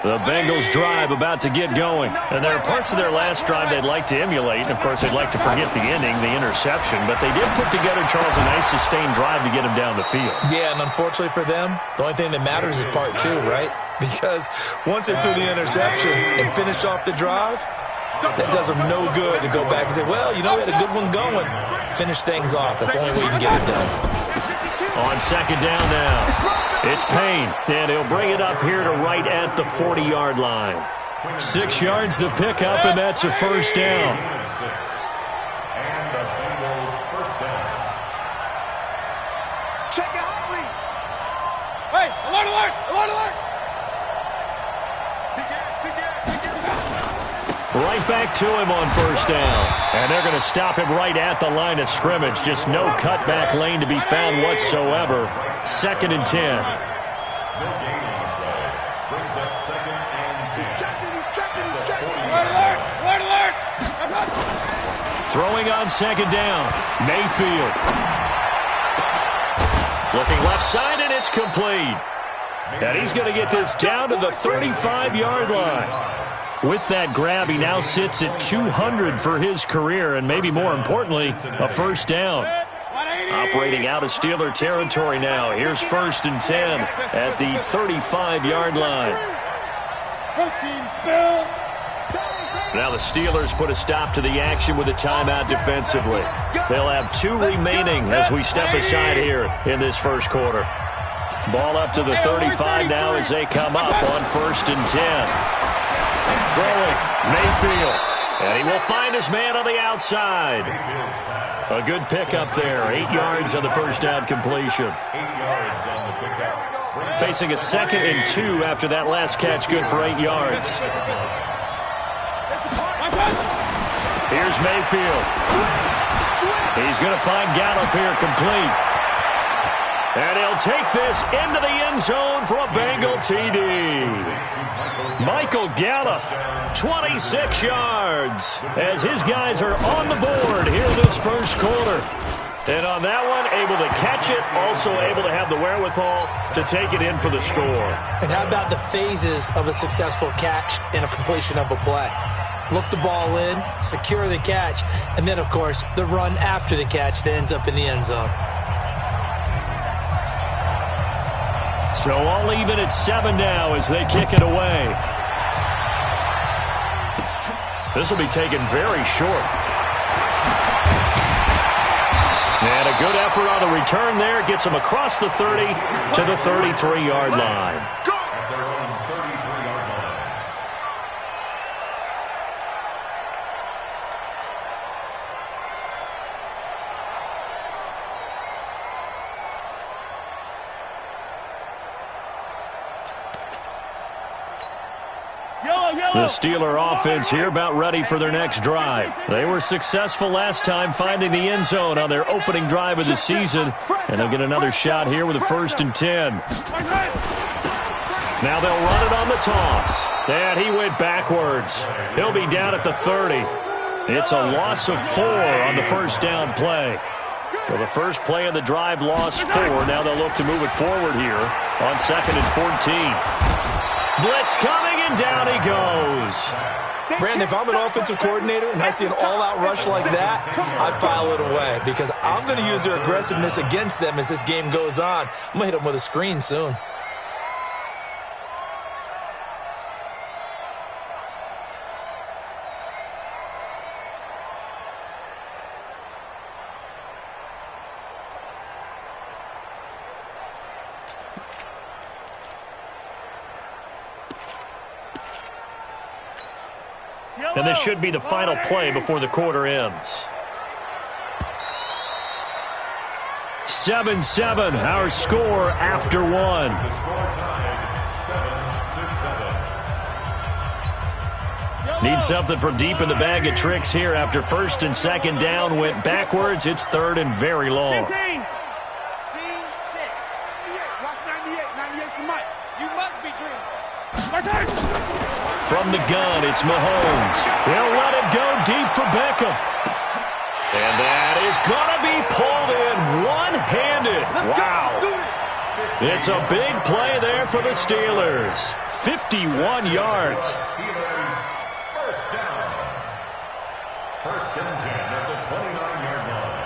The Bengals drive about to get going. And there are parts of their last drive they'd like to emulate. And, of course, they'd like to forget the ending, the interception. But they did put together, Charles, a nice sustained drive to get him down the field. Yeah, and unfortunately for them, the only thing that matters is part two, right? Because once they threw the interception and finished off the drive, that does them no good to go back and say, well, you know, we had a good one going. Finish things off. That's the only way you can get it done. On second down now. It's Payne, and he'll bring it up here to right at the 40-yard line. 6 yards to pick up, and that's a first down. Check it out, please. Hey, alert, alert, alert, alert. Right back to him on first down. And they're going to stop him right at the line of scrimmage. Just no cutback lane to be found whatsoever. 2nd and 10. Throwing on second down. Mayfield. Looking left side, and it's complete. And he's going to get this down to the 35-yard line. With that grab, he now sits at 200 for his career, and maybe more importantly, a first down. Operating out of Steeler territory now. Here's 1st and 10 at the 35-yard line. Now the Steelers put a stop to the action with a timeout defensively. They'll have 2 remaining as we step aside here in this first quarter. Ball up to the 35 now as they come up on 1st and 10. Throwing, Mayfield. And he will find his man on the outside. A good pickup there. 8 yards on the first down completion. Facing a 2nd and 2 after that last catch, good for 8 yards. Here's Mayfield. He's going to find Gallup here complete. And he'll take this into the end zone for a Bengal TD. Michael Gallup, 26 yards, as his guys are on the board here this first quarter. And on that one, able to catch it, also able to have the wherewithal to take it in for the score. And how about the phases of a successful catch and a completion of a play? Look the ball in, secure the catch, and then, of course, the run after the catch that ends up in the end zone. So all even at 7 now as they kick it away. This will be taken very short. And a good effort on the return there. Gets him across the 30 to the 33-yard line. The Steeler offense here about ready for their next drive. They were successful last time finding the end zone on their opening drive of the season. And they'll get another shot here with a 1st and 10. Now they'll run it on the toss. And he went backwards. He'll be down at the 30. It's a loss of 4 on the first down play. Well, the first play of the drive lost 4. Now they'll look to move it forward here on 2nd and 14. Blitz coming, and down he goes. Brandon, if I'm an offensive coordinator and I see an all-out rush like that, I file it away because I'm going to use their aggressiveness against them as this game goes on. I'm going to hit them with a screen soon. And this should be the final play before the quarter ends. 7-7, our score after 1. Need something from deep in the bag of tricks here after 1st and 2nd down. Went backwards. It's 3rd and very long. From the gun, it's Mahomes. He'll let it go deep for Beckham. And that is going to be pulled in one-handed. Wow. It's a big play there for the Steelers. 51 yards. First down. First and 10 at the 29-yard line.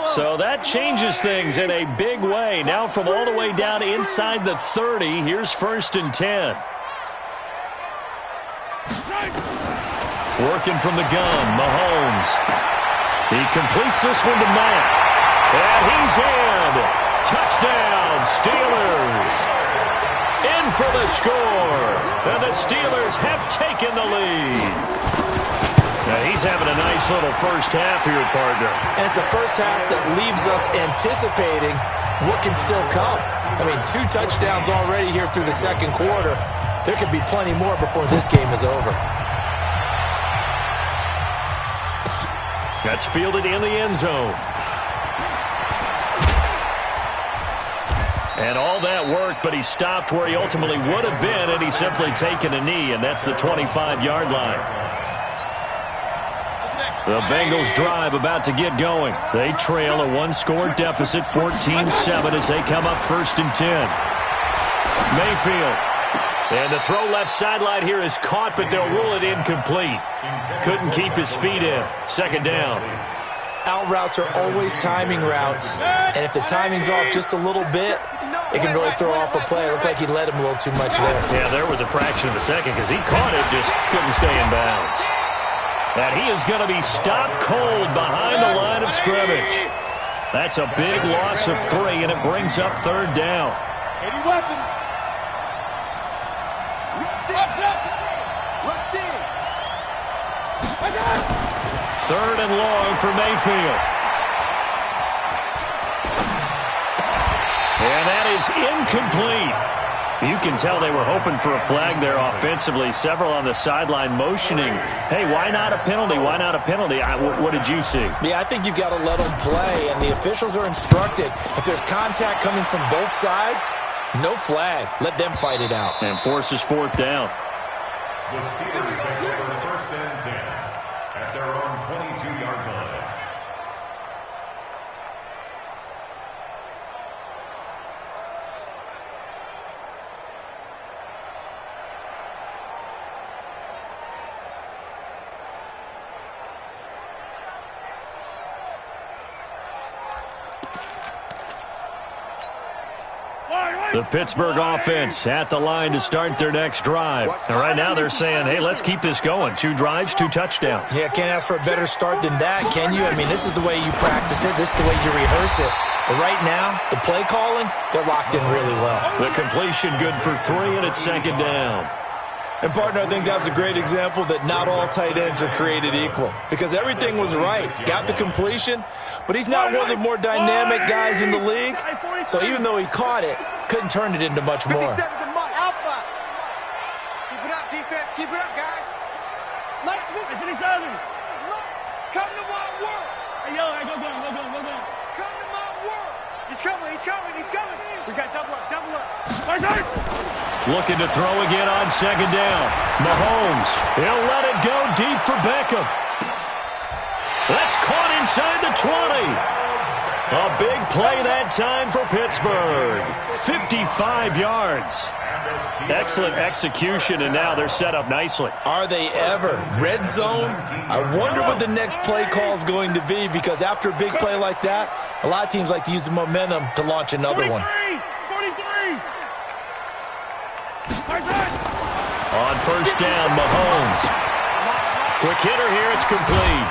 So that changes things in a big way. Now from all the way down inside the 30, here's first and 10. Working from the gun, Mahomes. He completes this one to Mack. And he's in. Touchdown, Steelers. In for the score. And the Steelers have taken the lead. Now he's having a nice little first half here, partner. And it's a first half that leaves us anticipating what can still come. I mean, 2 touchdowns already here through the second quarter. There could be plenty more before this game is over. That's fielded in the end zone. And all that worked, but he stopped where he ultimately would have been, and he's simply taken a knee, and that's the 25-yard line. The Bengals drive about to get going. They trail a 1-score deficit, 14-7, as they come up first and 10. Mayfield. And the throw left sideline here is caught, but they'll rule it incomplete. Couldn't keep his feet in. Second down. Out routes are always timing routes, and if the timing's off just a little bit, it can really throw off a play. It looked like he led him a little too much there. Yeah, there was a fraction of a second because he caught it, just couldn't stay in bounds. And he is going to be stopped cold behind the line of scrimmage. That's a big loss of 3, and it brings up third down. Third and long for Mayfield. And that is incomplete. You can tell they were hoping for a flag there offensively. Several on the sideline motioning, hey, why not a penalty? Why not a penalty? What did you see? Yeah, I think you've got to let them play, and the officials are instructed. If there's contact coming from both sides, no flag. Let them fight it out. And forces fourth down. The Steelers take over first and 10 at their own 22-yard line. The Pittsburgh offense at the line to start their next drive. And right now they're saying, hey, let's keep this going. 2 drives, 2 touchdowns. Yeah, can't ask for a better start than that, can you? I mean, this is the way you practice it. This is the way you rehearse it. But right now, the play calling, they're locked in really well. The completion good for 3, and it's second down. And, partner, I think that's a great example that not all tight ends are created equal. Because everything was right. Got the completion, but he's not one of the more dynamic guys in the league. So even though he caught it, couldn't turn it into much more. Alpha. Keep it up, defense. Keep it up, guys. Let's move. Come to my work. Hey, yo, go. Come to my work. He's coming. We got double up. Looking to throw again on second down. Mahomes, he'll let it go deep for Beckham. That's caught inside the 20. A big play that time for Pittsburgh. 55 yards. Excellent execution, and now they're set up nicely. Are they ever? Red zone? I wonder what the next play call is going to be, because after a big play like that, a lot of teams like to use the momentum to launch another one. 43. On first down, Mahomes. Quick hitter here, it's complete.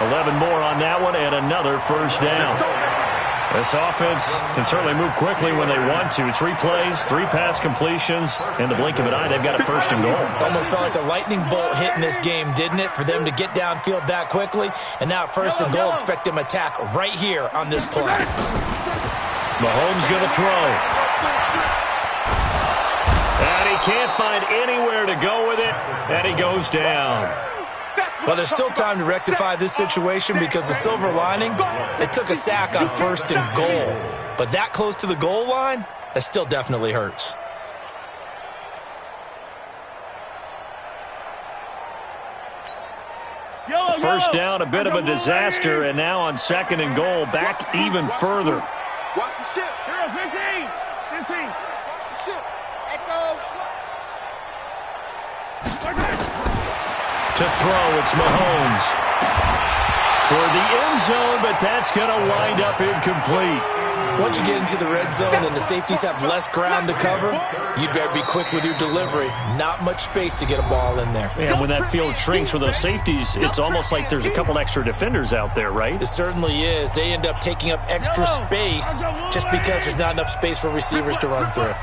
11 more on that one, and another first down. This offense can certainly move quickly when they want to. 3 plays, 3 pass completions. In the blink of an eye, they've got a first and goal. Almost felt like a lightning bolt hit in this game, didn't it? For them to get downfield that quickly. And now first and goal, expect them to attack right here on this play. Mahomes going to throw. And he can't find anywhere to go with it, and he goes down. Well, there's still time to rectify this situation, because the silver lining, they took a sack on first and goal. But that close to the goal line, that still definitely hurts. First down, a bit of a disaster, and now on second and goal, back even further. Watch the ship. Hero, 15. 15. Watch the ship. Echo. To throw, it's Mahomes. Toward the end zone, but that's going to wind up incomplete. Once you get into the red zone and the safeties have less ground to cover, you better be quick with your delivery. Not much space to get a ball in there. And when that field shrinks for those safeties, it's almost like there's a couple extra defenders out there, right? It certainly is. They end up taking up extra space just because there's not enough space for receivers to run through.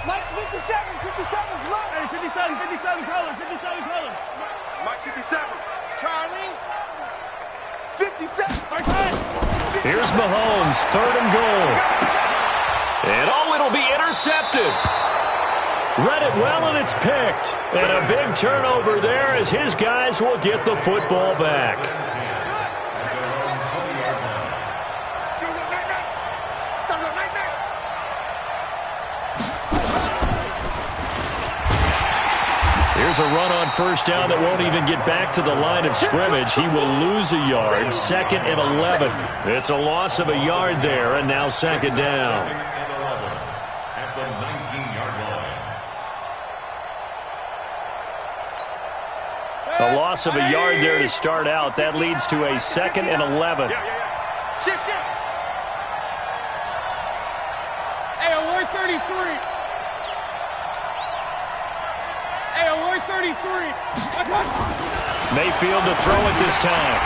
Mike's 57. 57's Mike. Hey, 57. 57 color. 57 color. Mike 57. Charlie. 57. Here's Mahomes, 3rd and goal. And it'll be intercepted. Read it well, and it's picked. And a big turnover there as his guys will get the football back. Here's a run on first down that won't even get back to the line of scrimmage. He will lose a yard. 2nd and 11. It's a loss of a yard there, and now 2nd down. At the 19-yard line. A loss of a yard there to start out. That leads to a 2nd and 11. Shift. Hey, alert 33. Hey, alert 33. Mayfield to throw it this time.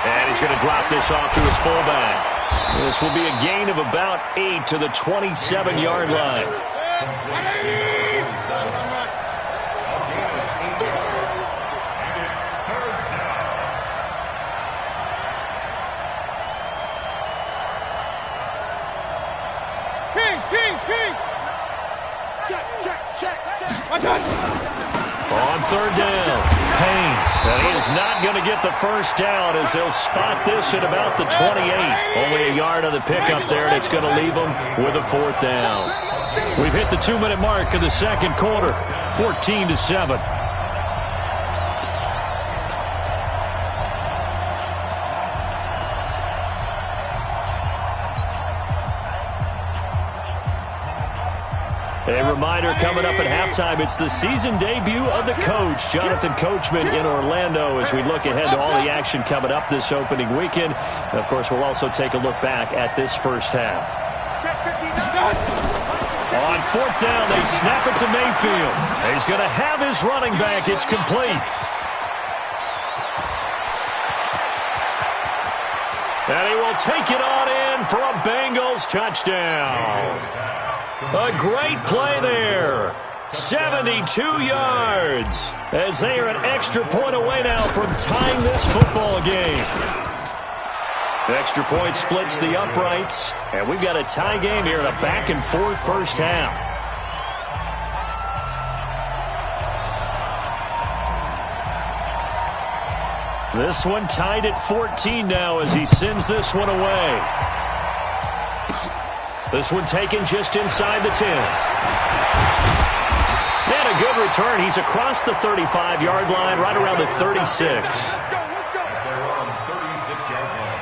And he's going to drop this off to his fullback. This will be a gain of about 8 to the 27-yard line. King. Check. On 3rd down, Payne. And he is not going to get the first down as they'll spot this at about the 28. Only a yard on the pickup there, and it's going to leave them with a 4th down. We've hit the 2-minute mark of the 2nd quarter, 14-7. A reminder coming up at halftime, it's the season debut of the coach, Jonathan Coachman, in Orlando, as we look ahead to all the action coming up this opening weekend. And of course, we'll also take a look back at this first half. On 4th down, they snap it to Mayfield. He's going to have his running back. It's complete. And he will take it on in for a Bengals touchdown. A great play there. 72 yards as they are an extra point away now from tying this football game. The extra point splits the uprights, and we've got a tie game here in a back-and-forth first half. This one tied at 14 now as he sends this one away. This one taken just inside the 10. And a good return. He's across the 35-yard line, right around the 36. They're on 36-yard line.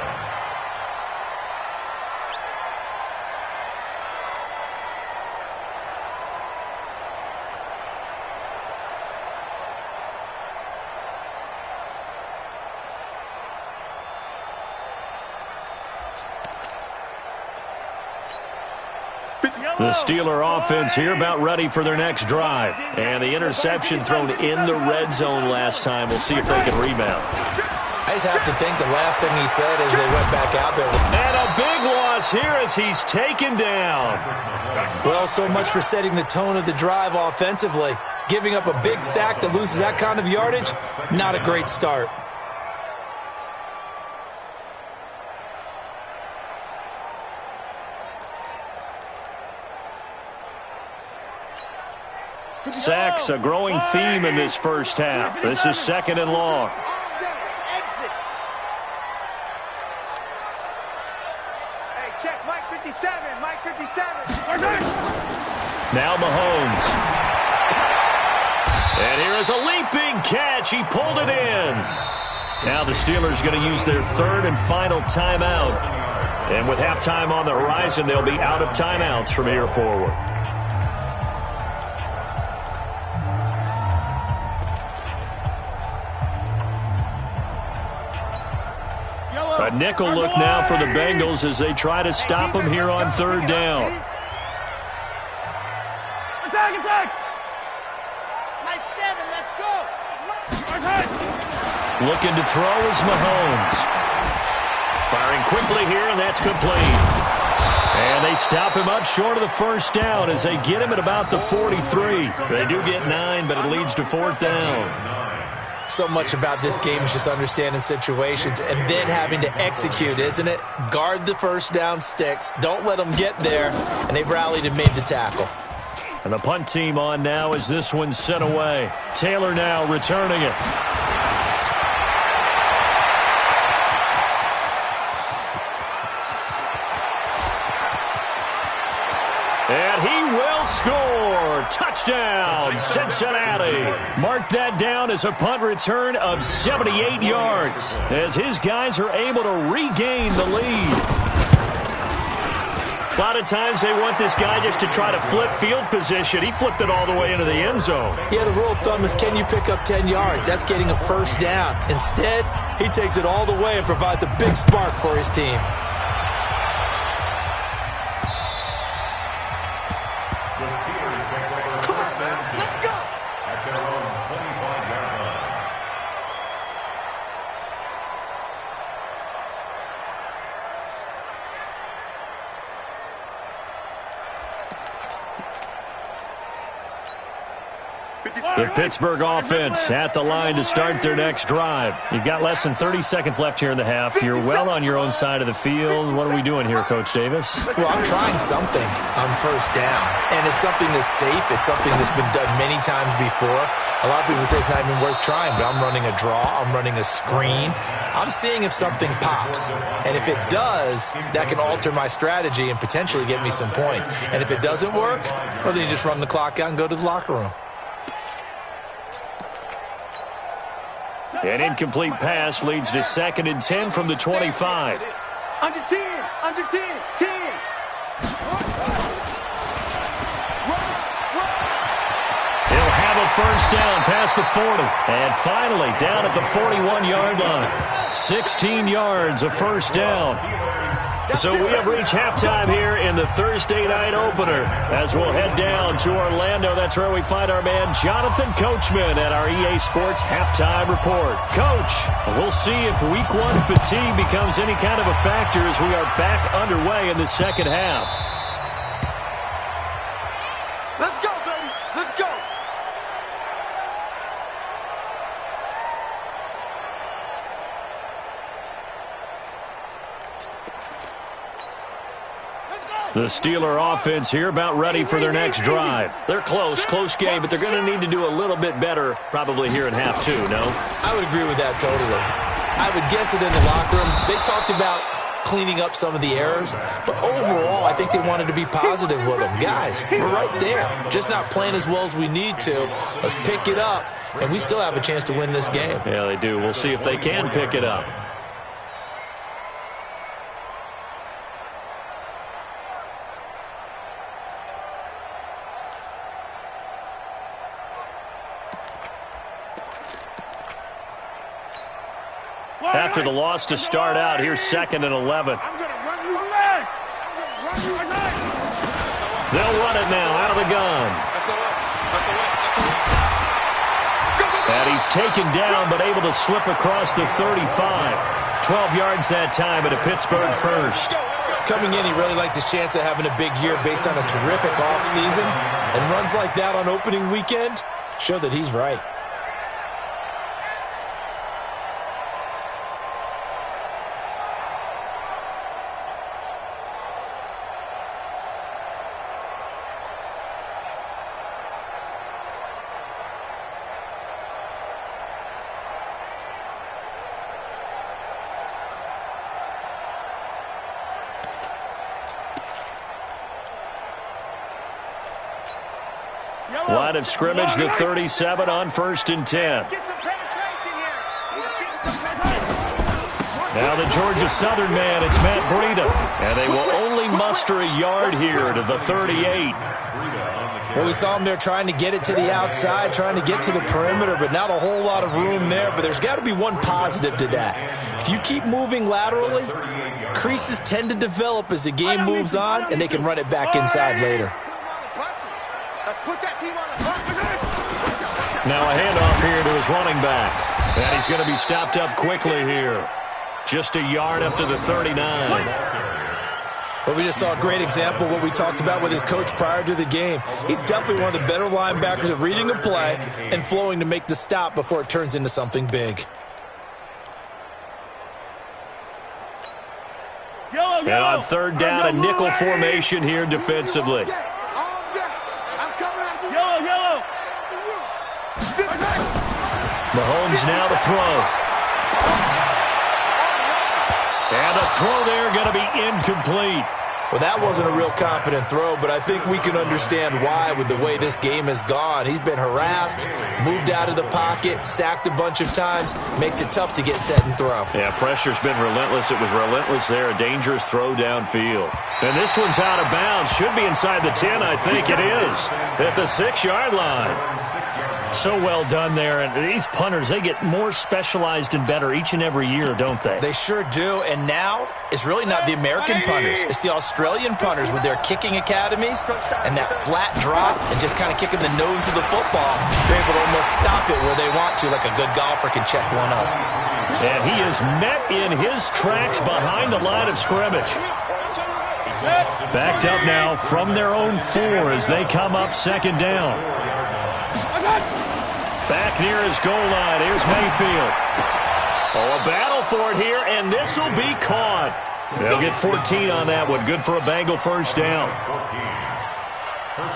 The Steeler offense here about ready for their next drive. And the interception thrown in the red zone last time. We'll see if they can rebound. I just have to think the last thing he said as they went back out there. And a big loss here as he's taken down. Well, so much for setting the tone of the drive offensively. Giving up a big sack that loses that kind of yardage, not a great start. Sacks, a growing theme in this first half. This is 2nd and long. Hey, check Mike 57. Mike 57. Now Mahomes. And here is a leaping catch. He pulled it in. Now the Steelers going to use their 3rd and final timeout. And with halftime on the horizon, they'll be out of timeouts from here forward. A nickel look now for the Bengals as they try to stop them here on third down. Attack, attack! Nice 7, let's go! Looking to throw is Mahomes. Firing quickly here, and that's complete. And they stop him up short of the first down as they get him at about the 43. They do get 9, but it leads to fourth down. So much about this game is just understanding situations and then having to execute, isn't it? Guard the first down sticks. Don't let them get there. And they've rallied and made the tackle. And the punt team on now as this one's sent away. Taylor now returning it. And he will score. Touchdown, Cincinnati. Mark that down as a punt return of 78 yards as his guys are able to regain the lead. A lot of times they want this guy just to try to flip field position. He flipped it all the way into the end zone. Yeah, the rule of thumb is can you pick up 10 yards? That's getting a first down. Instead, he takes it all the way and provides a big spark for his team. The Pittsburgh offense at the line to start their next drive. You've got less than 30 seconds left here in the half. You're well on your own side of the field. What are we doing here, Coach Davis? Well, I'm trying something on first down, and it's something that's safe. It's something that's been done many times before. A lot of people say it's not even worth trying, but I'm running a draw. I'm running a screen. I'm seeing if something pops, and if it does, that can alter my strategy and potentially get me some points. And if it doesn't work, well, then you just run the clock out and go to the locker room. An incomplete pass leads to 2nd and 10 from the 25. Under 10, under 10, 10. He'll have a first down past the 40. And finally down at the 41-yard line. 16 yards, a first down. So we have reached halftime here in the Thursday night opener. As we'll head down to Orlando, that's where we find our man Jonathan Coachman at our EA Sports Halftime Report. Coach, we'll see if Week 1 fatigue becomes any kind of a factor as we are back underway in the second half. Let's go, baby. Let's go. The Steeler offense here about ready for their next drive. They're close game, but they're going to need to do a little bit better probably here in half 2, no? I would agree with that totally. I would guess it in the locker room. They talked about cleaning up some of the errors, but overall, I think they wanted to be positive with them. Guys, we're right there. Just not playing as well as we need to. Let's pick it up, and we still have a chance to win this game. Yeah, they do. We'll see if they can pick it up. After the loss to start out, here's 2nd and 11. They'll run it now out of the gun. And he's taken down but able to slip across the 35. 12 yards that time at a Pittsburgh first. Coming in, he really liked his chance of having a big year based on a terrific offseason. And runs like that on opening weekend show that he's right. Line of scrimmage, the 37 on 1st and 10. Now the Georgia Southern man, it's Matt Breida. And they will only muster a yard here to the 38. Well, we saw him there trying to get it to the outside, trying to get to the perimeter, but not a whole lot of room there. But there's got to be one positive to that. If you keep moving laterally, creases tend to develop as the game moves on, and they can run it back inside later. Now a handoff here to his running back. And he's going to be stopped up quickly here. Just a yard up to the 39. But we just saw a great example of what we talked about with his coach prior to the game. He's definitely one of the better linebackers at reading a play and flowing to make the stop before it turns into something big. And on third down, a nickel formation here defensively. Mahomes now to throw. And the throw there going to be incomplete. Well, that wasn't a real confident throw, but I think we can understand why with the way this game has gone. He's been harassed, moved out of the pocket, sacked a bunch of times. Makes it tough to get set and throw. Yeah, pressure's been relentless. It was relentless there. A dangerous throw downfield. And this one's out of bounds. Should be inside the 10, I think it is. At the 6-yard line. So well done there. And these punters, they get more specialized and better each and every year, don't they? They sure do. And now it's really not the American punters. It's the Australian punters with their kicking academies and that flat drop and just kind of kicking the nose of the football. They're able to almost stop it where they want to, like a good golfer can check one up. And he is met in his tracks behind the line of scrimmage. Backed up now from their own 4 as they come up second down. Back near his goal line. Here's Mayfield. Oh, a battle for it here, and this will be caught. They'll get 14 on that one. Good for a Bengal first down.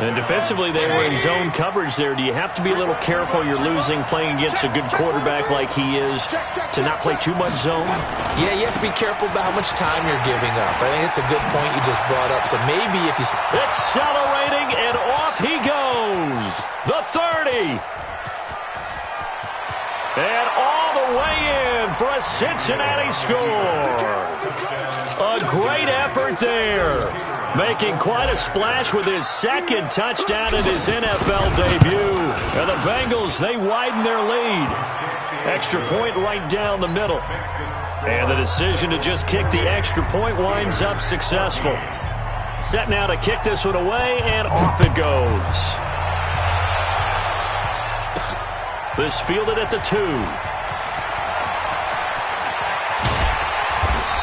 And defensively, they were in zone coverage there. Do you have to be a little careful? You're losing playing against a good quarterback like he is to not play too much zone? Yeah, you have to be careful about how much time you're giving up. I think it's a good point you just brought up. So maybe if you... Accelerating, and off he goes. The 30. And all the way in for a Cincinnati score. A great effort there. Making quite a splash with his second touchdown in his NFL debut. And the Bengals, they widen their lead. Extra point right down the middle. And the decision to just kick the extra point winds up successful. Set now to kick this one away, and off it goes. This fielded at the 2.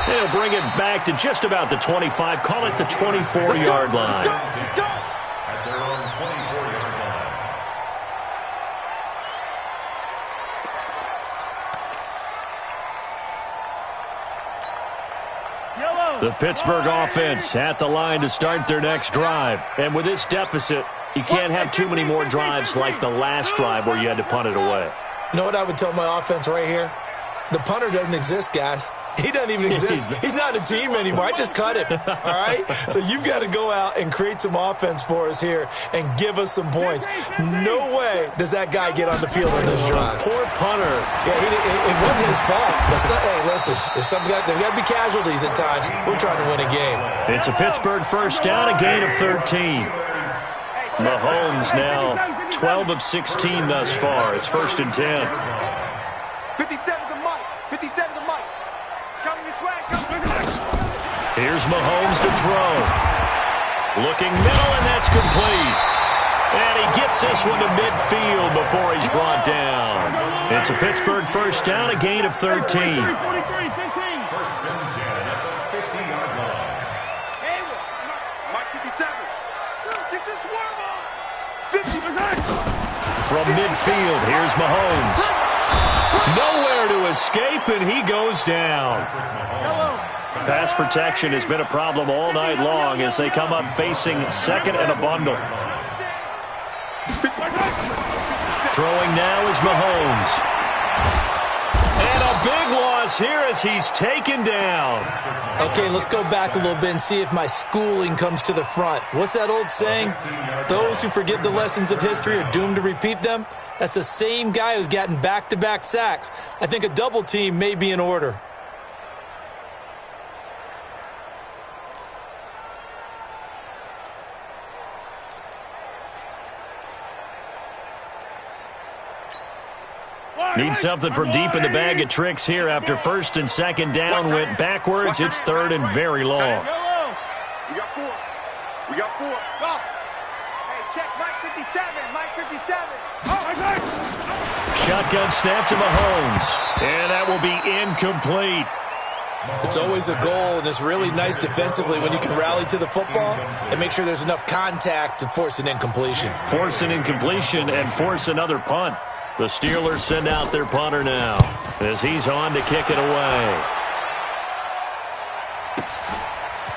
They'll bring it back to just about the 25. Call it the 24-yard line. At their own 24-yard line. The Pittsburgh offense at the line to start their next drive. And with this deficit, you can't have too many more drives like the last drive where you had to punt it away. You know what I would tell my offense right here? The punter doesn't exist, guys. He doesn't even exist. He's not a team anymore. I just cut him, all right? So you've got to go out and create some offense for us here and give us some points. No way does that guy get on the field on this drive. Poor punter. Yeah, it wasn't his fault. But hey, listen, there's got to be casualties at times. We're trying to win a game. It's a Pittsburgh first down, a gain of 13. Mahomes now 12 of 16 thus far. It's 1st and 10. 57 to Mike. 57 to Mike. It's coming this way. Here's Mahomes to throw. Looking middle, and that's complete. And he gets this one to midfield before he's brought down. It's a Pittsburgh first down, a gain of 13. 43, 15. First and 10 at the 50-yard line. Hey, Mike 57. Get your swerve on. 50%. From midfield, here's Mahomes. Nowhere to escape, and he goes down. Pass protection has been a problem all night long as they come up facing second and a bundle. Throwing now is Mahomes. And a big loss here as he's taken down. Okay, let's go back a little bit and see if my schooling comes to the front. What's that old saying? Those who forget the lessons of history are doomed to repeat them. That's the same guy who's gotten back-to-back sacks. I think a double team may be in order. Need something from deep in the bag of tricks here after first and second down went backwards. It's third and very long. We got four. We got four. Go. Hey, check Mike 57. Mike 57. Shotgun snap to Mahomes. And that will be incomplete. It's always a goal, and it's really nice defensively when you can rally to the football and make sure there's enough contact to force an incompletion. Force an incompletion and force another punt. The Steelers send out their punter now as he's on to kick it away.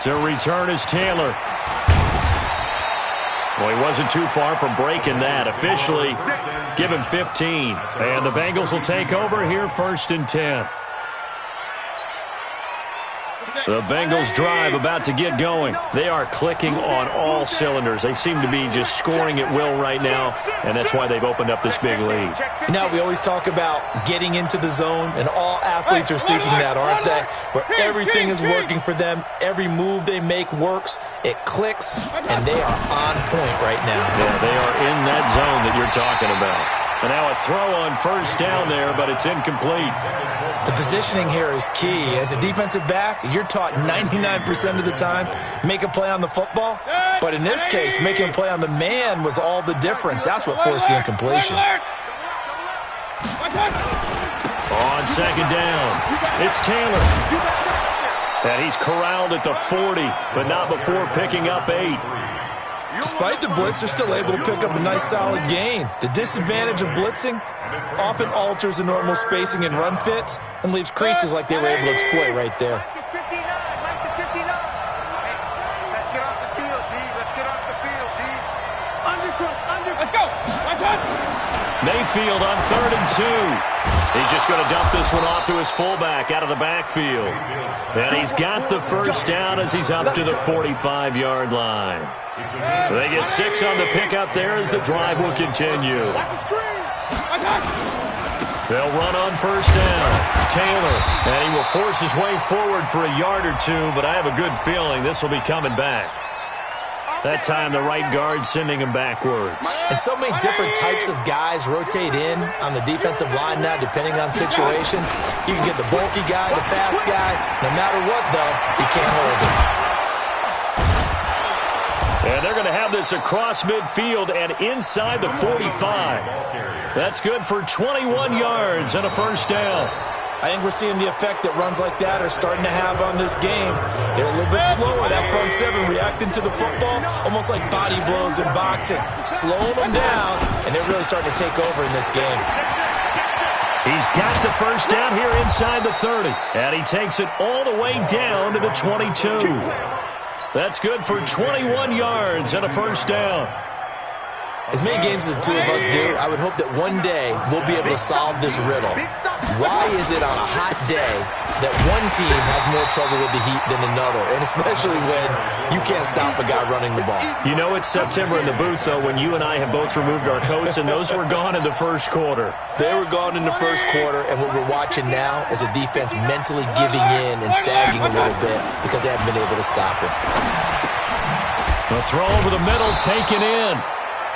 To return is Taylor. Well, he wasn't too far from breaking that. Officially, give him 15. And the Bengals will take over here first and 10. The Bengals drive about to get going. They are clicking on all cylinders. They seem to be just scoring at will right now, and that's why they've opened up this big lead. Now, we always talk about getting into the zone, and all athletes are seeking that, aren't they? Where everything is working for them. Every move they make works. It clicks, and they are on point right now. Yeah, they are in that zone that you're talking about. And now a throw on first down there, but it's incomplete. The positioning here is key. As a defensive back, you're taught 99% of the time, make a play on the football. But in this case, making a play on the man was all the difference. That's what forced the incompletion. On second down, it's Taylor. And he's corralled at the 40, but not before picking up 8. Despite the blitz, they're still able to pick up a nice solid gain. The disadvantage of blitzing often alters the normal spacing and run fits and leaves creases like they were able to exploit right there. Let's get off the field, D. Let's get off the field, D. Let's go. Mayfield on 3rd and 2. He's just going to dump this one off to his fullback out of the backfield. And he's got the first down as he's up to the 45-yard line. They get 6 on the pickup there as the drive will continue. They'll run on first down. Taylor, and he will force his way forward for a yard or two, but I have a good feeling this will be coming back. That time the right guard sending him backwards. And so many different types of guys rotate in on the defensive line now depending on situations. You can get the bulky guy, the fast guy. No matter what, though, you can't hold him. And they're going to have this across midfield and inside the 45. That's good for 21 yards and a first down. I think we're seeing the effect that runs like that are starting to have on this game. They're a little bit slower, that front seven, reacting to the football, almost like body blows in boxing, slowing them down, and they're really starting to take over in this game. He's got the first down here inside the 30, and he takes it all the way down to the 22. That's good for 21 yards and a first down. As many games as the two of us do, I would hope that one day we'll be able to solve this riddle. Why is it on a hot day that one team has more trouble with the heat than another, and especially when you can't stop a guy running the ball? You know it's September in the booth, though, when you and I have both removed our coats, and those were gone in the first quarter. They were gone in the first quarter, and what we're watching now is a defense mentally giving in and sagging a little bit because they haven't been able to stop it. The throw over the middle, taken in.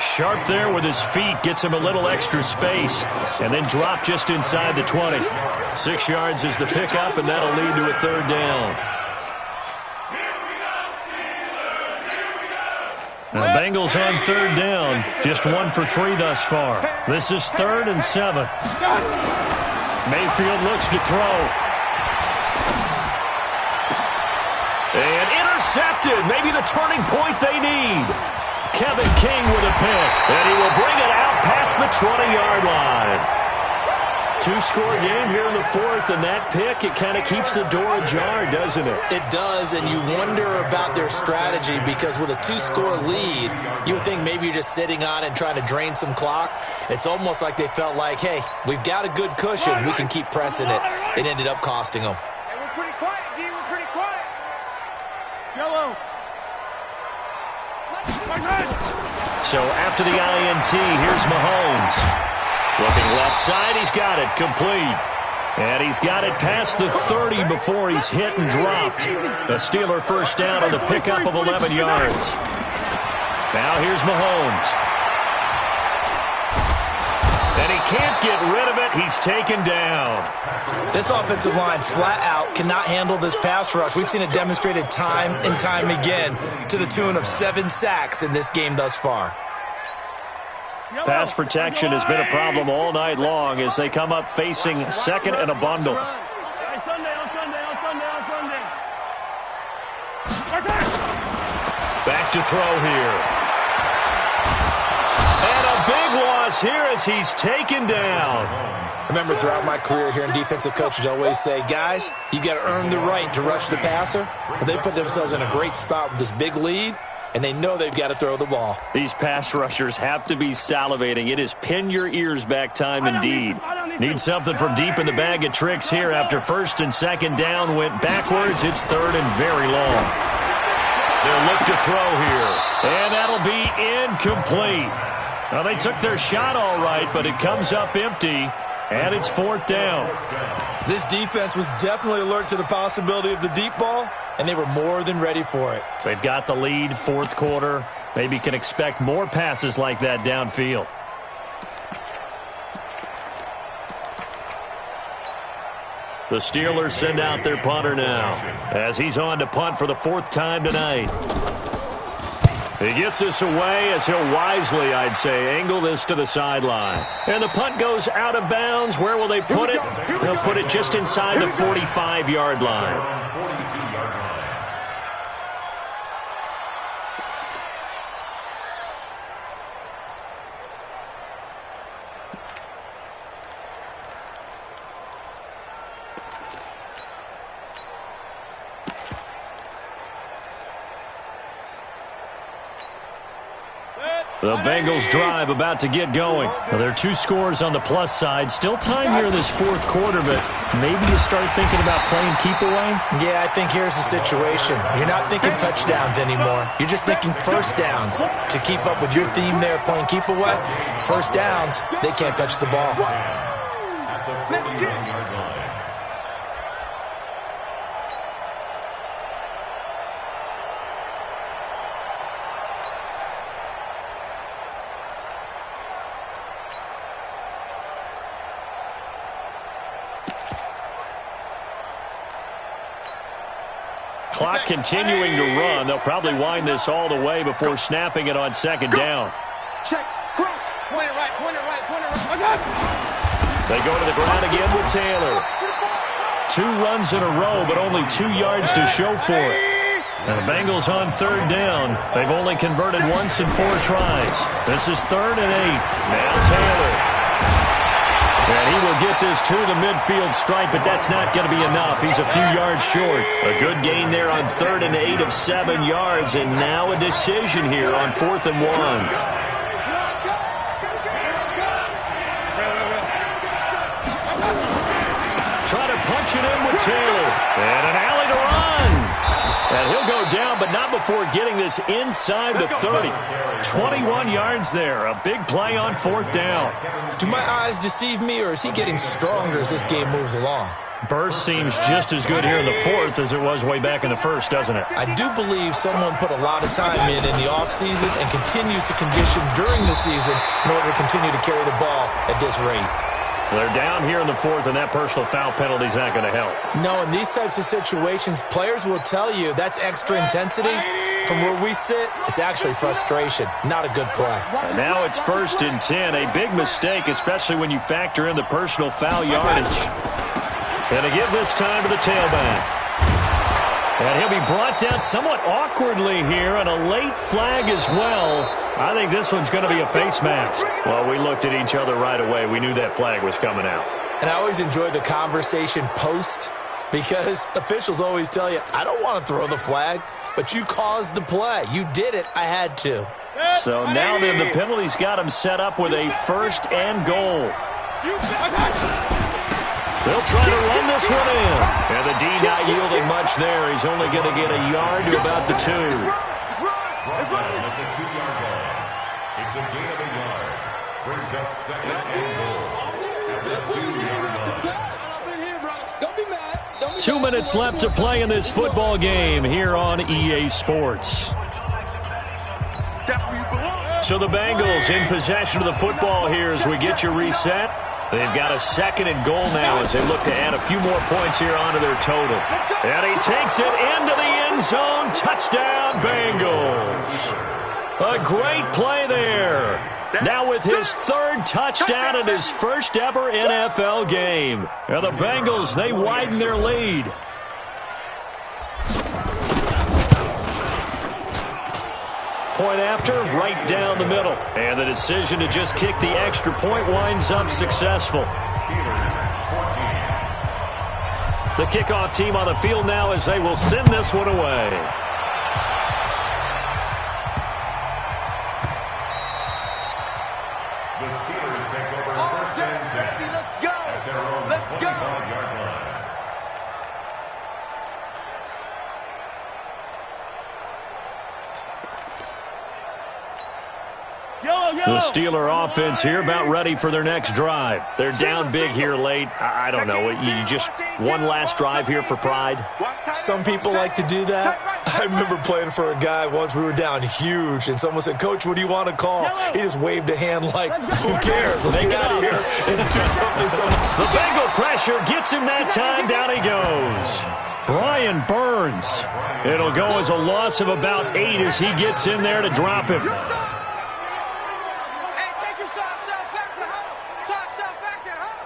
Sharp there with his feet, gets him a little extra space, and then drop just inside the 20. 6 yards is the pickup, and that'll lead to a third down. Now, Bengals on third down, just 1 for 3 thus far. This is 3rd and 7. Mayfield looks to throw. And intercepted, maybe the turning point they need. Kevin King with a pick, and he will bring it out past the 20-yard line. 2-score game here in the 4th, and that pick, it kind of keeps the door ajar, doesn't it? It does, and you wonder about their strategy because with a 2-score lead, you would think maybe you're just sitting on it and trying to drain some clock. It's almost like they felt like, hey, we've got a good cushion. We can keep pressing it. It ended up costing them. Hey, we're pretty quiet, D. We're pretty quiet. Yellow. So after the INT, here's Mahomes. Looking left side, he's got it complete. And he's got it past the 30 before he's hit and dropped. A Steeler first down on the pickup of 11 yards. Now here's Mahomes. And he can't get rid of it. He's taken down. This offensive line flat out cannot handle this pass rush. We've seen it demonstrated time and time again to the tune of 7 sacks in this game thus far. Pass protection has been a problem all night long as they come up facing second and a bundle. Back to throw here. And a big loss here as he's taken down. Remember, throughout my career here in defensive coaches, I always say, guys, you got to earn the right to rush the passer. Well, they put themselves in a great spot with this big lead, and they know they've got to throw the ball. These pass rushers have to be salivating. It is pin your ears back time indeed. Need something from deep in the bag of tricks here after first and second down went backwards. It's third and very long. They'll look to throw here, and that'll be incomplete. Well, they took their shot all right, but it comes up empty, and it's fourth down. This defense was definitely alert to the possibility of the deep ball, and they were more than ready for it. They've got the lead, fourth quarter. Maybe can expect more passes like that downfield. The Steelers send out their punter now as he's on to punt for the 4th time tonight. He gets this away as he'll wisely, I'd say, angle this to the sideline. And the punt goes out of bounds. Where will they put it? They'll put it just inside the 45-yard line. The Bengals drive about to get going. Well, there are 2 scores on the plus side. Still time here in this 4th quarter, but maybe you start thinking about playing keep away? Yeah, I think here's the situation. You're not thinking touchdowns anymore. You're just thinking first downs. To keep up with your theme there, playing keep away, first downs, they can't touch the ball. At the 41-yard line. Clock continuing to run. They'll probably wind this all the way before snapping it on second down. Check, crouch, point it right, point it right, point it right. They go to the ground again with Taylor. 2 runs in a row, but only 2 yards to show for it. And the Bengals on third down. They've only converted once in 4 tries. This is 3rd and 8. Now Taylor. And he will get this to the midfield stripe, but that's not going to be enough. He's a few yards short. A good gain there on 3rd and 8 of 7 yards, and now a decision here on 4th and 1. Try to punch it in with Taylor. And an alley to run. And he'll go down, but not before getting this inside the 30. 21 yards there. A big play on 4th down. Do my eyes deceive me, or is he getting stronger as this game moves along? Burst seems just as good here in the 4th as it was way back in the 1st, doesn't it? I do believe someone put a lot of time in the offseason and continues to condition during the season in order to continue to carry the ball at this rate. They're down here in the 4th, and that personal foul penalty is not going to help. No, in these types of situations, players will tell you that's extra intensity. From where we sit, it's actually frustration, not a good play. And now it's 1st and 10, a big mistake, especially when you factor in the personal foul yardage. And they give this time to the tailback. And he'll be brought down somewhat awkwardly here, and a late flag as well. I think this one's going to be a face mask. Well, we looked at each other right away. We knew that flag was coming out. And I always enjoy the conversation post, because officials always tell you, I don't want to throw the flag, but you caused the play. You did it. I had to. So now then the penalty's got him set up with a 1st and goal. They'll try to run this one in. And the D not yielding much there. He's only going to get a yard to about the 2. Brought down at the 2-yard line. It's a gain of a yard. Brings up 2nd and goal at the 2-yard line. 2 minutes left to play in this football game here on EA Sports. So the Bengals in possession of the football here as we get you reset. They've got a 2nd and goal now as they look to add a few more points here onto their total. And he takes it into the end zone. Touchdown, Bengals. A great play there. Now with his 3rd touchdown in his first ever NFL game. Now the Bengals, they widen their lead. Point after, right down the middle. And the decision to just kick the extra point winds up successful. The kickoff team on the field now as they will send this one away. The Steelers take over 1st and 10 at their own 25-yard line. The Steeler offense here about ready for their next drive. They're down big here late. I don't know. You just one last drive here for pride? Some people like to do that. I remember playing for a guy once. We were down huge, and someone said, "Coach, what do you want to call?" He just waved a hand like, "Who cares? Let's get out of here and do something." The Bengal pressure gets him that time. Down he goes. Brian Burns. It'll go as a loss of about 8 as he gets in there to drop him.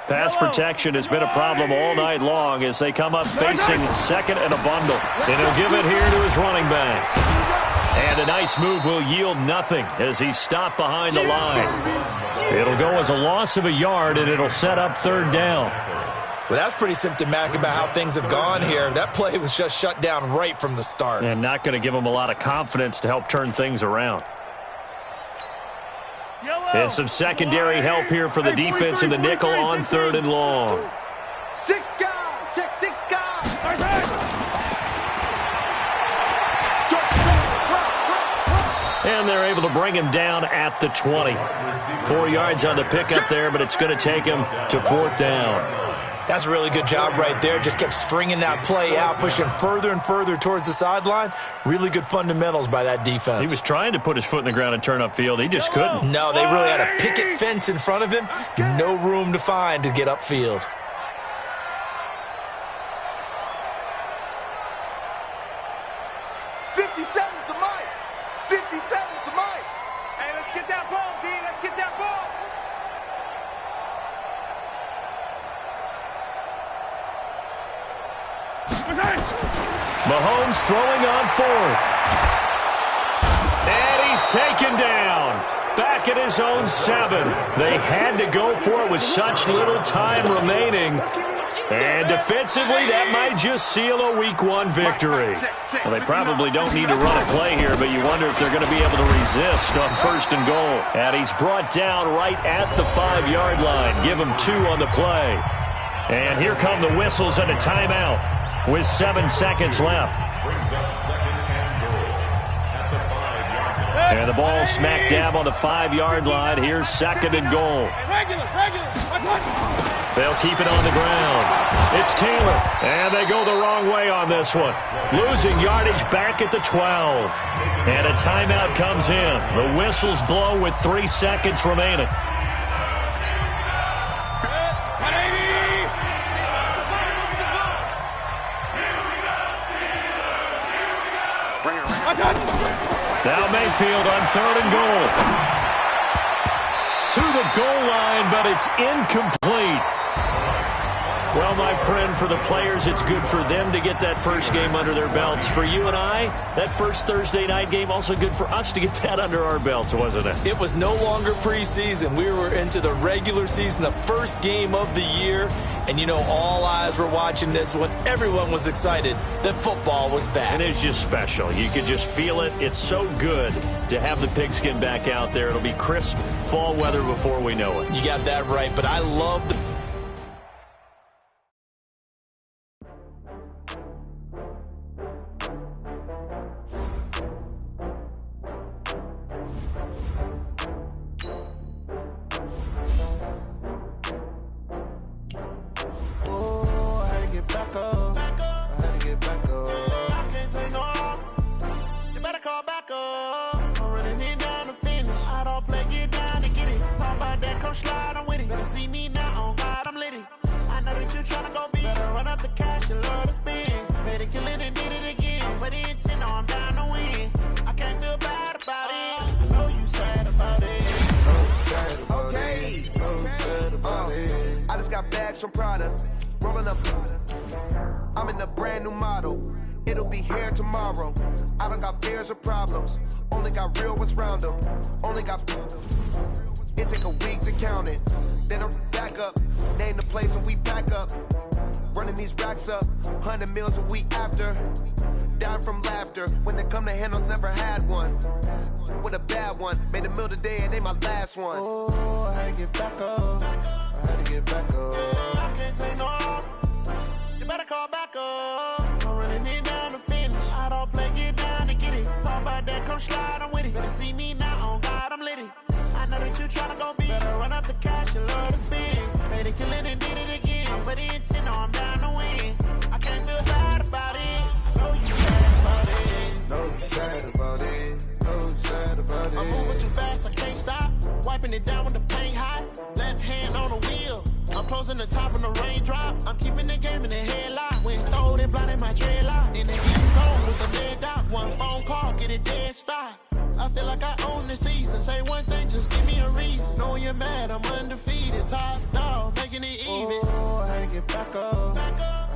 Pass protection has been a problem all night long as they come up facing 2nd and a bundle. And he'll give it here to his running back. And a nice move will yield nothing as he's stopped behind the line. It'll go as a loss of a yard, and it'll set up 3rd down. Well, that's pretty symptomatic about how things have gone here. That play was just shut down right from the start. And not going to give them a lot of confidence to help turn things around. And some secondary help here for the defense in the nickel on 3rd and long. 6 guys. Check 6 guys. And they're able to bring him down at the 20. 4 yards on the pickup there, but it's going to take him to 4th down. That's a really good job right there. Just kept stringing that play out, pushing further and further towards the sideline. Really good fundamentals by that defense. He was trying to put his foot in the ground and turn upfield. He just couldn't. No, they really had a picket fence in front of him. No room to find to get upfield. Hey, let's get that ball, D. Let's get that ball. Mahomes throwing on 4th. And he's taken down. Back at his own 7. They had to go for it with such little time remaining. And defensively, that might just seal a Week 1 victory. Well, they probably don't need to run a play here, but you wonder if they're going to be able to resist on 1st and goal. And he's brought down right at the 5-yard line. Give him 2 on the play. And here come the whistles and a timeout with 7 seconds left. And the ball smack dab on the 5-yard line. Here's 2nd and goal. They'll keep it on the ground. It's Taylor. And they go the wrong way on this one. Losing yardage back at the 12. And a timeout comes in. The whistles blow with 3 seconds remaining. Now Mayfield on 3rd and goal. To the goal line, but it's incomplete. Well, my friend, for the players, it's good for them to get that first game under their belts. For you and I, that first Thursday night game, also good for us to get that under our belts, wasn't it? It was no longer preseason. We were into the regular season, the first game of the year. And, you know, all eyes were watching this one. Everyone was excited that football was back. And it's just special. You could just feel it. It's so good to have the pigskin back out there. It'll be crisp fall weather before we know it. You got that right. But I love the... I don't slide, I'm with it. Better see me now, on God, I'm litty. I know that you tryna go big. Better run up the cash, you love to spend. Better kill it and did it again. But the intent, no, I'm down to win. I can't feel bad about it. I know you sad about it. Sad about it. Sad about it. I just got bags from Prada. Rolling up. I'm in a brand new model. It'll be here tomorrow. I don't got fears or problems. Only got real ones round them. Only got. It take a week to count it. Then I back up. Name the place and we back up. Running these racks up. 100 meals a week after. Dying from laughter. When it come to handles, never had one. With a bad one. Made a meal today and they my last one. Oh, I had to get back up. I had to get back up. I can't take no loss. You better call back up. I'm running it down to finish. I don't play, get down to get it. Talk about that, come slide, I'm with it. Better see me now, on God, I'm litty. I know that you tryna go big. Better run up the cash, you love to spend. Made it, kill it, and did it again. But the intent, no, I'm down to win. I can't feel bad about it. I know you sad about it. Know you sad about it. Know you sad about it. I'm moving too fast, I can't stop. Wiping it down with the paint hot. Left hand on the wheel. I'm closing the top on the raindrop. I'm keeping the game in the headlock. When throwed and blinded my dreadlock. In the end zone with the dead dot. One phone call, get it dead stop. I feel like I own the season. Say one thing, just give me a reason. Knowing you're mad, I'm undefeated. Top dog, making it even. Oh, I had to get back up. I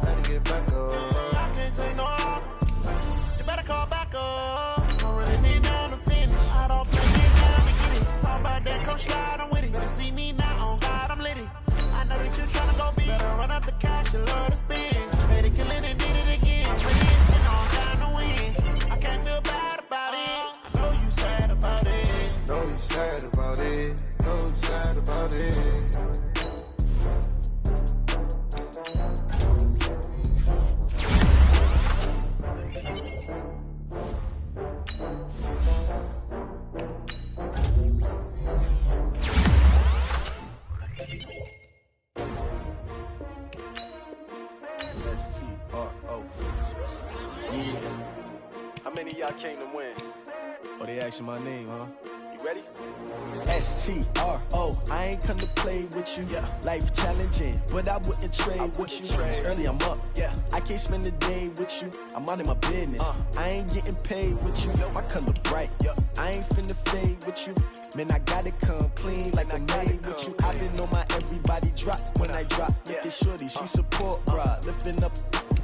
had to get back up. I can't take no loss. You better call back up. I'm running it down to finish. I don't play, get down to get it. Talk about that, come slide, I'm with it. Better see me now, on God, I'm litty. I know that you tryna go big. Better run up the cash, you love to spend. Made it, kill it, and did it again. But the intent, no, I'm down to win. I can't feel bad about it. I know you sad about it. Know you sad about it. Know you sad about it. S-T-R-O. Yeah. How many of y'all came to win? Oh, they asking my name, huh? You ready? S-T-R-O. I ain't come to play with you. Yeah. Life challenging, but I wouldn't trade with you. It's early, I'm up. Yeah. I can't spend the day with you. I'm minding my business. I ain't getting paid with you. My color bright. I ain't finna fade with you. Man, I gotta come clean like I'm made with you. I've been on my everybody drop when I drop. Look at shorty, she support ride. Lifting up,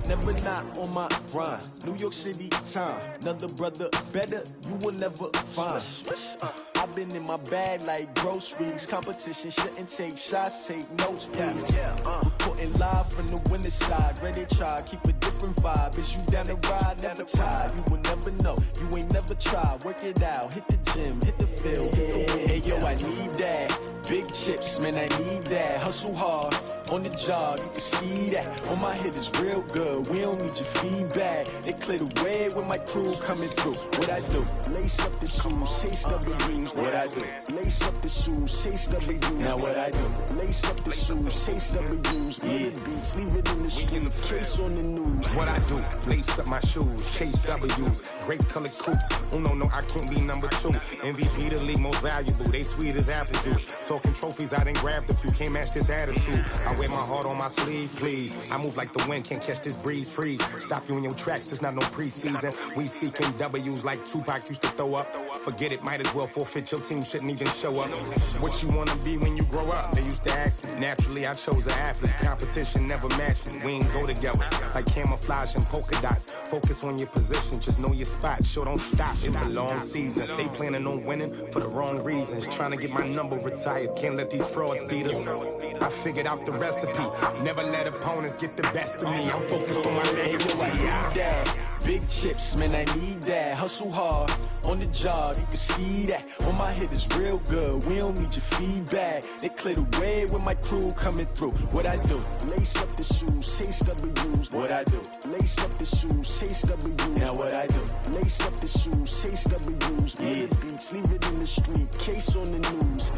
never not on my grind. New York City time. Another brother better, you will never find. I've been in my bag like groceries. Competition shouldn't take shots, take notes, please. Reporting live from the winter side. Ready to try, keep a different vibe. Is you down the ride, never tired. You will never know, you ain't never tried. Work it out, hit the gym, hit the field. Hey yo, I need that. Big chips, man, I need that. Hustle hard, on the job, you can see that. On my head is real good, we don't need your feedback. They clear the way with my crew coming through. What I do? Lace up the shoes, chase W's. What I do? Lace up the shoes, chase W's. Now what I do? Lace up the shoes, chase W's. Yeah. Beats, leave it in the street, case on the news. What I do? Lace up my shoes, chase W's. Great colored coops. Oh no, I can't be number 2. MVP the league most valuable. They sweet as apple juice. Talking trophies, I didn't grab the few. Can't match this attitude. I wear my heart on my sleeve, please. I move like the wind, can't catch this breeze, freeze. Stop you in your tracks, there's not no preseason. We seeking W's like Tupac used to throw up. Forget it, might as well forfeit. Your team shouldn't even show up. What you wanna be when you grow up? They used to ask me. Naturally, I chose an athlete. Competition never matched me. We ain't go together like camouflage and polka dots. Focus on your position, just know your spot. Sure, don't stop. It's a long season. They planning on winning for the wrong reasons. Trying to get my number retired. Can't let these frauds beat us. I figured out the recipe. Never let opponents get the best of me. I'm focused on my legacy. Big chips, man, I need that. Hustle hard, on the job, you can see that. On my head is real good, we don't need your feedback. They clear the way with my crew coming through. What I do? Lace up the shoes, chase W's. What I do? Lace up the shoes, chase W's. Now what I do? Lace up the shoes, chase W's. Yeah. Beats, leave it in the street, case on the news.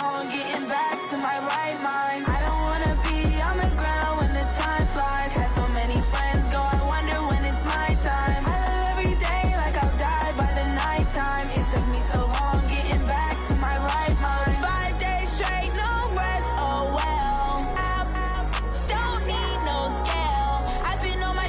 long getting back to my right mind. I don't wanna be on the ground when the time flies. Had so many friends go, I wonder when it's my time. I live every day like I'll die by the nighttime. It took me so long getting back to my right mind. 5 days straight, no rest, oh well. I don't need no scale. I've been on my,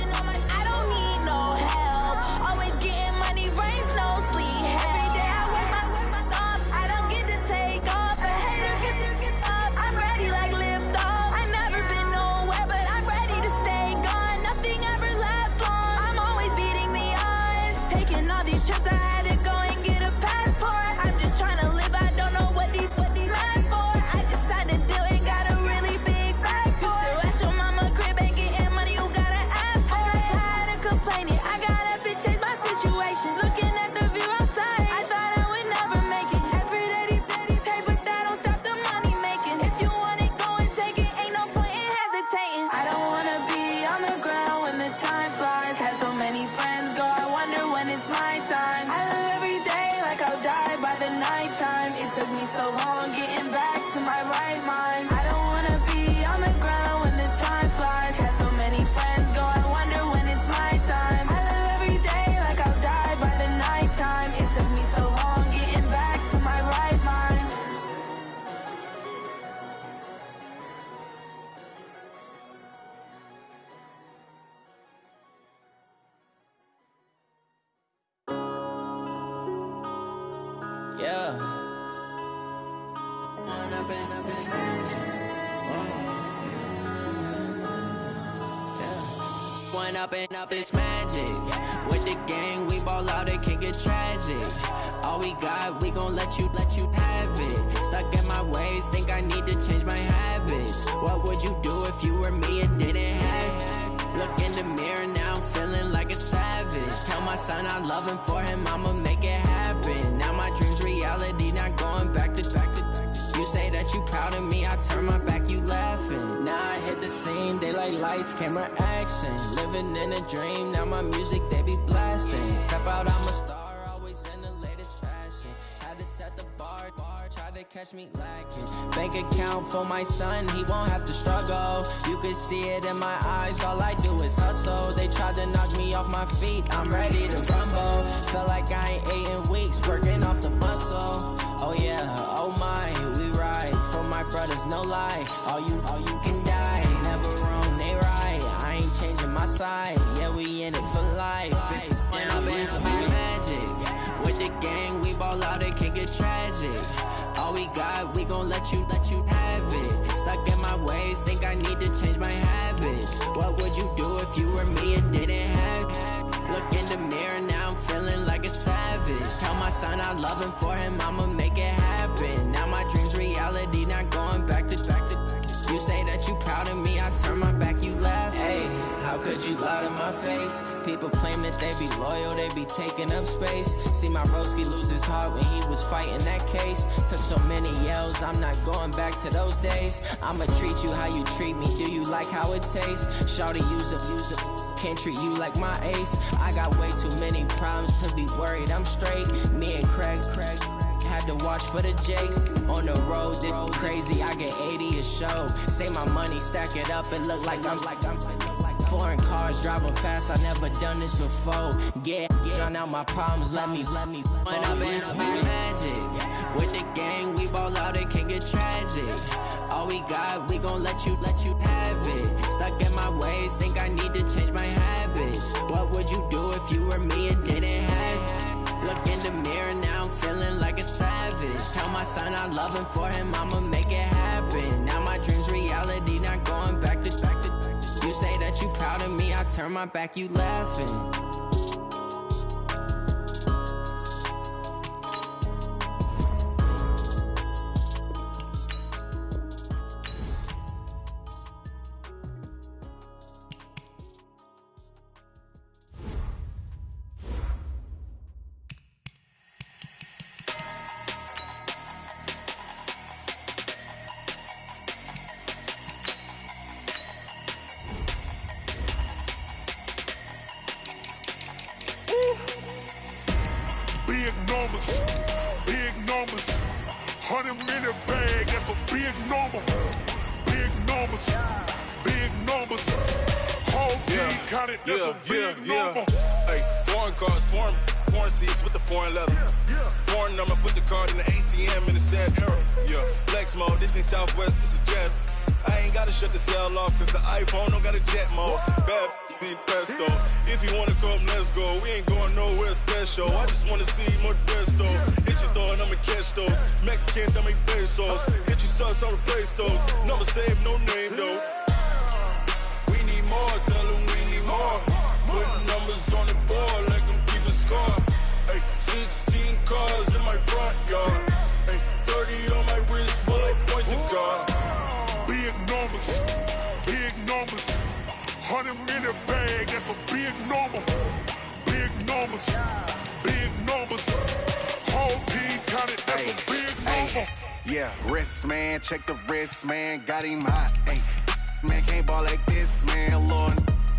I don't need no help. Always getting money, rains, no sleep. Every day I work my thumb. I don't get to take off. A hater get up. I'm ready like lift off. I never been nowhere, but I'm ready to stay gone. Nothing ever lasts long. I'm always beating the odds. Taking all these trips, I had to go and get a passport. I'm just trying to live. I don't know what these mad for. I just signed a deal and got a really big bag for it. You still at your mama crib and getting money, you gotta ask for it. I'm tired of complaining. I gotta bitch change my situation. Looking at the view outside, I thought I would never make it. Every day they take, but that don't stop the money making. If you want it, go and take it. Ain't no point in hesitating. I don't wanna be on the ground when the time flies. Had so many friends go, I wonder when it's my time. I live every day like I'll die by the nighttime. It took me so long getting back to my right mind. I don't wanna be on the ground when the time flies. Had so many friends go, I wonder when it's my time. I live every day like I'll die by the nighttime. It took me so long getting back to my right mind. Yeah. One up and up, it's magic. With the gang, we ball out, it can get tragic. All we got, we gon' let you have it. Stuck in my ways, think I need to change my habits. What would you do if you were me and didn't have it? Look in the mirror now, I'm feeling like a savage. Tell my son I love him, for him I'ma make it happen. Now my dream's reality, not going back to. You say that you proud of me, I turn my back, you laughing. Now I hit the scene, they like lights, camera, action. Living in a dream, now my music, they be blasting. Step out, I'm a star, always in the latest fashion. Had to set the bar, try to catch me lacking. Bank account for my son, he won't have to struggle. You can see it in my eyes, all I do is hustle. They tried to knock me off my feet, I'm ready to rumble. Feel like I ain't ate in weeks, working off the muscle. Oh yeah, oh my, we ride for my brothers, no lie. All you can die, never wrong, they right. I ain't changing my side, yeah, we in it for life. When I've been magic, with the gang, we ball out, it can get tragic. All we got, we gon' let you have it. Stuck in my ways, think I need to change my habits. What would you do if you were me and didn't have it? Look in the mirror now, I'm feeling like a savage. Tell my son I love him, for him I'ma make it happen. Now my dream's reality, not going back to. You say that you proud of me, I turn my back, you laugh. Hey, how could you lie to my face? People claim that they be loyal, they be taking up space. See my broski lose his heart when he was fighting that case. Took so many yells, I'm not going back to those days. I'ma treat you how you treat me, do you like how it tastes? Shawty, use it. Can't treat you like my ace. I got way too many problems to be worried, I'm straight. Me and Craig had to watch for the Jakes. On the road, this crazy, I get 80 a show. Say my money, stack it up, it look like I'm foreign cars, driving fast, I never done this before. Get on out my problems, let me When I've been magic. With the gang, we ball out, it can get tragic. All we got, we gon' let you have it. Stuck in my ways, think I need to change my habits. What would you do if you were me and didn't have it? Look in the mirror now, I'm feeling like a savage. Tell my son I love him, for him I'ma make it happen. Now my dream's reality, not going back to. You say that you proud of me, I turn my back, you laughing. big number. Big numbers. Big numbers. Whole team counted, that's a big number. Hey, foreign cars, foreign seats with the foreign leather. Foreign number, put the card in the ATM in the sad era. Yeah, flex mode, this ain't Southwest, this is jet. I ain't gotta shut the cell off, cause the iPhone don't got a jet mode. Bad need pesto. If you wanna come, let's go. We ain't going nowhere special. I just wanna see more desto. Hit your throw and I'ma catch those. Mexican, don't make pesos. Hit your sauce, I'll replace those. Number save, no name though. We need more, tell them we need more. Putting numbers on the board, let them keep a score. Hey, 16 cars in my front yard. Hey, 30 on my wrist, bullet point to God. Big numbers, big numbers. 100-minute bag, that's a big number. Big numbers, big numbers. Whole team counted, that's a big number. Yeah, wrist man, check the wrist man, got him hot. Ay, man can't ball like this, man. Lord,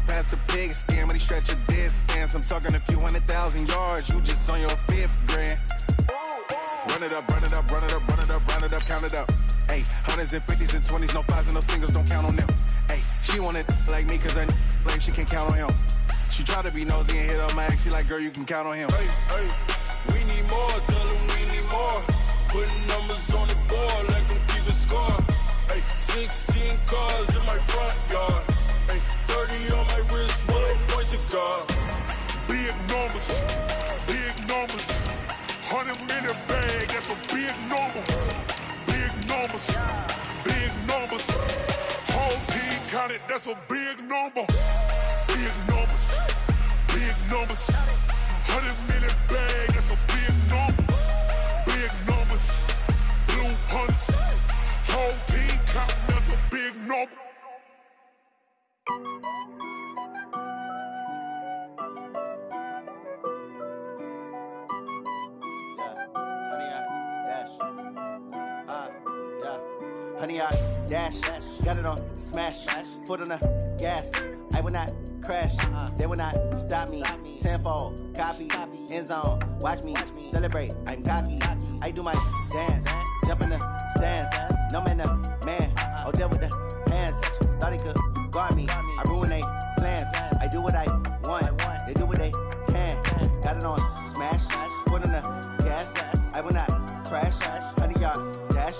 past the pig skin when he stretch a distance. I'm talking a few 100,000 yards, you just on your 5th grand. Run it up, run it up, run it up, run it up, run it up, count it up. Ay, 100s and 50s and 20s, no 5s and no singles, don't count on them. Ay, she want it like me cause her blame, she can't count on him. She try to be nosy and hit up my ex, she like, girl, you can count on him. Hey, we need more, tell them we need more. Putting numbers on the board, let them keep a score. Hey, 16 cars in my front yard. Hey, 30 on my wrist, bullet point to God. Big numbers, big numbers. 100-minute bag, that's a big number. Big numbers, big numbers. Whole team counted, that's a big number. Big numbers, big numbers. 100-minute bag, that's a big number. Big numbers, blue hunts. Whole team counting, that's a big number. Honey, I dash, got it on smash, foot on the gas. I will not crash, they will not stop me. Tenfold, copy, end zone, watch me celebrate. I'm cocky, I do my dance, jump in the stands. No man, man, oh there with the hands. Thought he could guard me, I ruin they plans. I do what I want, they do what they can. Got it on smash, foot on the gas. I will not crash, honey, y'all dash,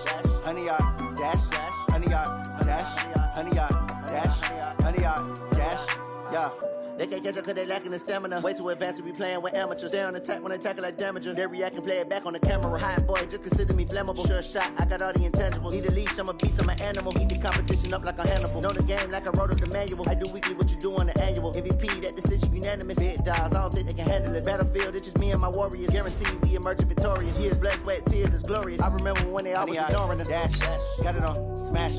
honey, y'all dash, honey, y'all dash, honey, y'all dash, honey, y'all dash, yeah. They can't catch up cause they lacking the stamina. Way too advanced to be playing with amateurs. Stay on attack when they tackle like damager. They react and play it back on the camera. Hot boy, just consider me flammable. Sure shot, I got all the intangibles. Need a leash, I'm a beast, I'm an animal. Eat the competition up like a Hannibal. Know the game like I wrote up the manual. I do weekly what you do on the annual. MVP, that decision unanimous. Big dogs, I don't think they can handle it. Battlefield, it's just me and my warriors. Guaranteed we emerging victorious. Years, blood, sweat, tears, it's glorious. I remember when they always ignoring us. Dash, got it on smash,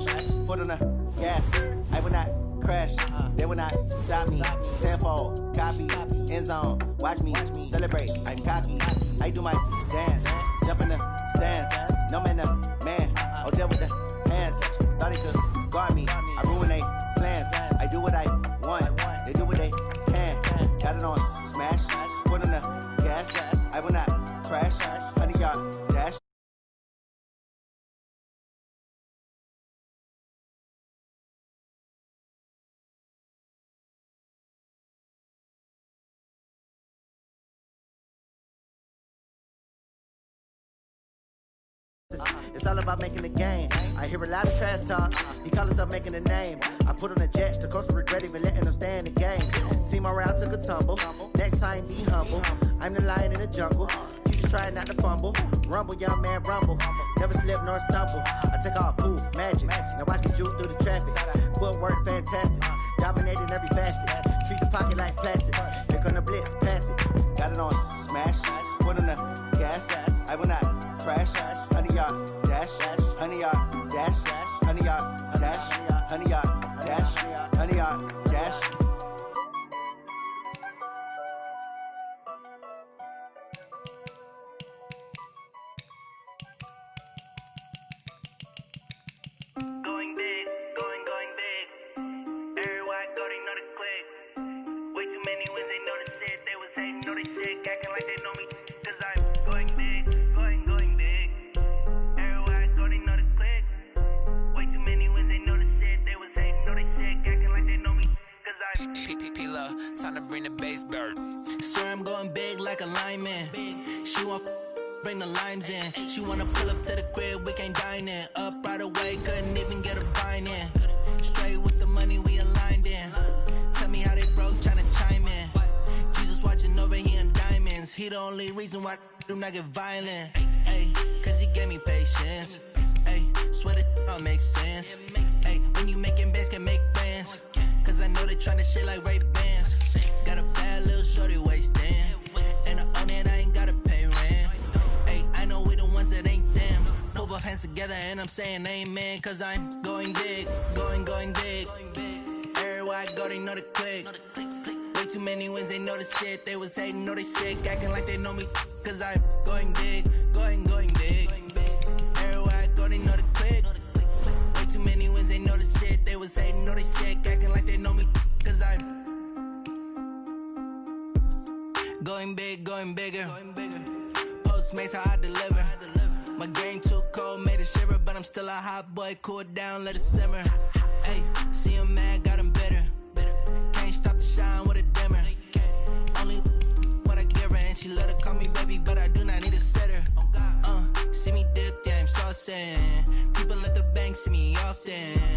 foot on the gas. I will not crash, they will not stop me. Tenfold, copy, end zone, watch me celebrate. I'm cocky, I do my dance, jump in the stands. No man, man, oh there with the hands. Thought he could guard me, I ruin they plans. I do what I want, they do what they can. Got it on smash, foot on the gas. I will not crash, honey, y'all dash. It's all about making the game. I hear a lot of trash talk. He call himself making a name. I put on the jets, the coach regret even letting them stay in the game. Team around took a tumble. Next time be humble. I'm the lion in the jungle. You just try not to fumble. Rumble, young man, rumble. Never slip nor stumble. I take off, poof, magic. Now watch me juke through the traffic. Footwork fantastic. Dominating every facet. Treat the pocket like plastic. Pick on the blitz, pass it. Got it on smash. Put on the gas. I will not crash. Honey, y'all dash. Honey, y'all dash. Honey, y'all dash. Honey, y'all dash. Honey, y'all dash. Going big, going big. Everywhere I go, they know the click. Way too many wins, they know the shit. They was hating, know they shit, acting like they know me. Cause I'm going big, going big. tryna bring the bass bird. Sir, I'm going big like a lineman. She want bring the limes in. She wanna pull up to the crib, we can't dine in. Up right away, couldn't even get a vine in. Straight with the money, we aligned in. Tell me how they broke, tryna chime in. Jesus watching over here in diamonds. He the only reason why I do not get violent. Ay, cause he gave me patience. Ay, swear that all makes sense. Ay, when you making bands, can make friends. Cause I know they tryna shit like Ray-Bans. Got a bad little shorty wasting. And I own it, I ain't gotta pay rent. Ay, I know we the ones that ain't them. Put both hands together and I'm saying amen. Cause I'm going big, going big. Everywhere I go, they know the click. Way too many wins, they know the shit. They was hating, know they sick, acting like they know me. Cause I'm going big, going big. Everywhere I go, they know the click. Way too many wins, they know the shit. They was hating, know they sick, acting like they know me. Cause I'm going big, going bigger. Postmates, how I deliver. My game too cold, made it shiver. But I'm still a hot boy, cool it down, let it simmer. Hey, see him mad, got him bitter. Can't stop the shine with a dimmer. Only what I give her, and she let her call me baby, but I do not need a sitter. See me dip, yeah, I'm saucing. People at the bank see me often.